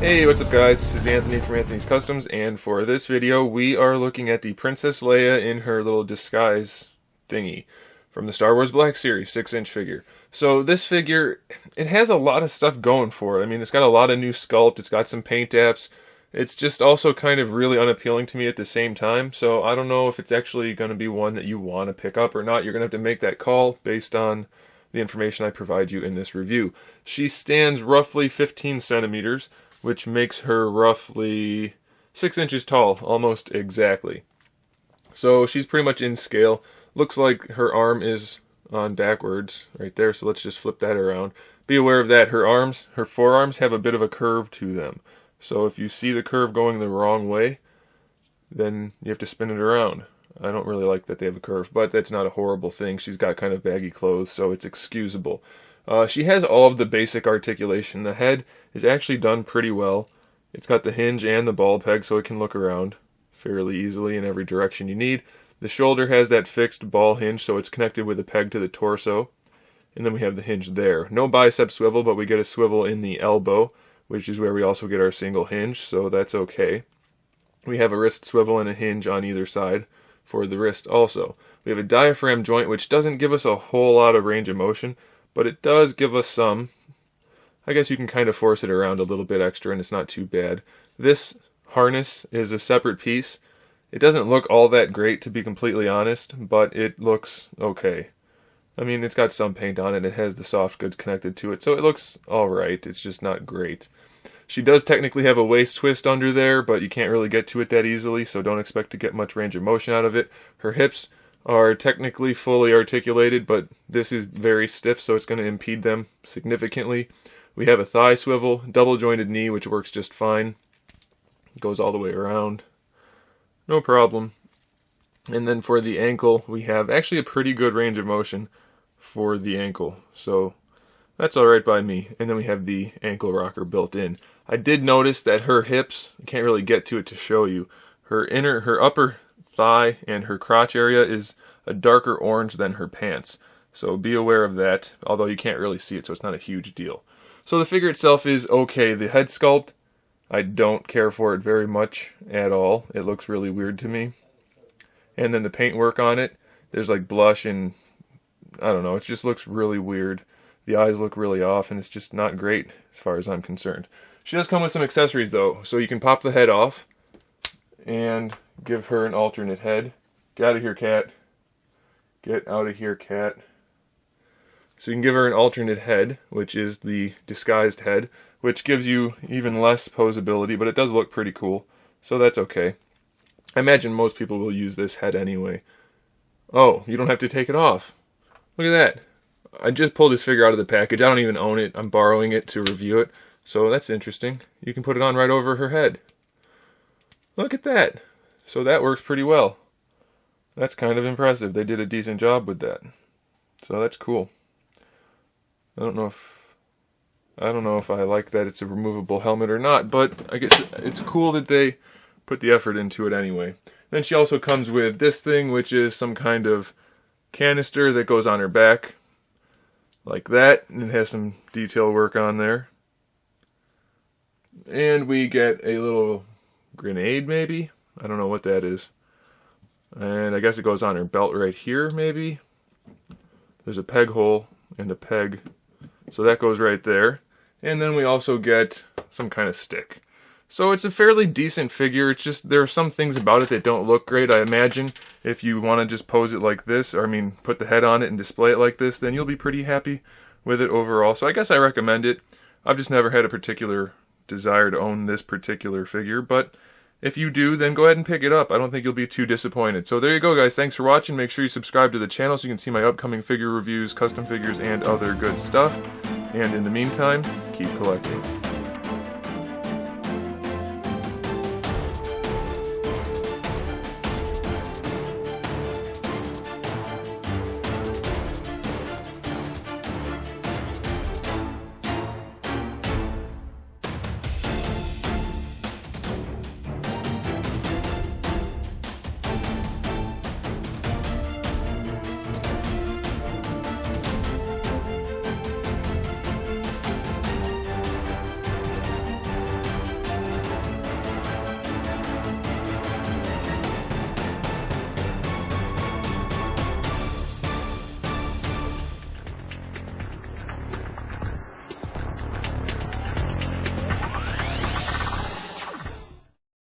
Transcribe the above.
Hey, what's up guys? This is Anthony from Anthony's Customs, and for this video we are looking at the Princess Leia in her little disguise thingy from the Star Wars Black Series 6-inch figure. So this figure, it has a lot of stuff going for it. I mean, it's got a lot of new sculpt, it's got some paint apps. It's just also kind of really unappealing to me at the same time, so I don't know if it's actually going to be one that you want to pick up or not. You're going to have to make that call based on the information I provide you in this review. She stands roughly 15 centimeters, which makes her roughly 6 inches tall, almost exactly. So she's pretty much in scale. Looks like her arm is on backwards right there, so let's just flip that around. Be aware of that. Her forearms have a bit of a curve to them. So if you see the curve going the wrong way, then you have to spin it around. I don't really like that they have a curve, but that's not a horrible thing. She's got kind of baggy clothes, so it's excusable. She has all of the basic articulation. The head is actually done pretty well. It's got the hinge and the ball peg, so it can look around fairly easily in every direction you need. The shoulder has that fixed ball hinge, so it's connected with a peg to the torso. And then we have the hinge there. No bicep swivel, but we get a swivel in the elbow, which is where we also get our single hinge, so that's okay. We have a wrist swivel and a hinge on either side for the wrist also. We have a diaphragm joint, which doesn't give us a whole lot of range of motion, but it does give us some. I guess you can kind of force it around a little bit extra, and it's not too bad. This harness is a separate piece. It doesn't look all that great, to be completely honest, but it looks okay. I mean, it's got some paint on it, it has the soft goods connected to it, so it looks alright, it's just not great. She does technically have a waist twist under there, but you can't really get to it that easily, so don't expect to get much range of motion out of it. Her hips are technically fully articulated, but this is very stiff, so it's going to impede them significantly. We have a thigh swivel, double jointed knee, which works just fine. It goes all the way around. No problem. And then for the ankle, we have actually a pretty good range of motion for the ankle, so that's alright by me. And then we have the ankle rocker built in. I did notice that her hips, I can't really get to it to show you, her upper thigh and her crotch area is a darker orange than her pants. So be aware of that, although you can't really see it, so it's not a huge deal. So the figure itself is okay. The head sculpt, I don't care for it very much at all. It looks really weird to me. And then the paintwork on it, there's like blush and, I don't know, it just looks really weird. The eyes look really off, and it's just not great as far as I'm concerned. She does come with some accessories though, so you can pop the head off and give her an alternate head. Get out of here, cat. Get out of here, cat. So you can give her an alternate head, which is the disguised head, which gives you even less posability, but it does look pretty cool, so that's okay. I imagine most people will use this head anyway. Oh, you don't have to take it off. Look at that. I just pulled this figure out of the package. I don't even own it. I'm borrowing it to review it. So that's interesting. You can put it on right over her head. Look at that. So that works pretty well. That's kind of impressive. They did a decent job with that. So that's cool. I don't know if I like that it's a removable helmet or not, but I guess it's cool that they put the effort into it anyway. Then she also comes with this thing, which is some kind of canister that goes on her back. Like that, and it has some detail work on there. And we get a little grenade, maybe? I don't know what that is. And I guess it goes on her belt right here, maybe? There's a peg hole and a peg, so that goes right there. And then we also get some kind of stick. So it's a fairly decent figure. It's just there are some things about it that don't look great. I imagine if you want to just pose it like this, or I mean put the head on it and display it like this, then you'll be pretty happy with it overall. So I guess I recommend it. I've just never had a particular desire to own this particular figure, but if you do, then go ahead and pick it up. I don't think you'll be too disappointed. So there you go, guys. Thanks for watching. Make sure you subscribe to the channel so you can see my upcoming figure reviews, custom figures, and other good stuff. And in the meantime, keep collecting.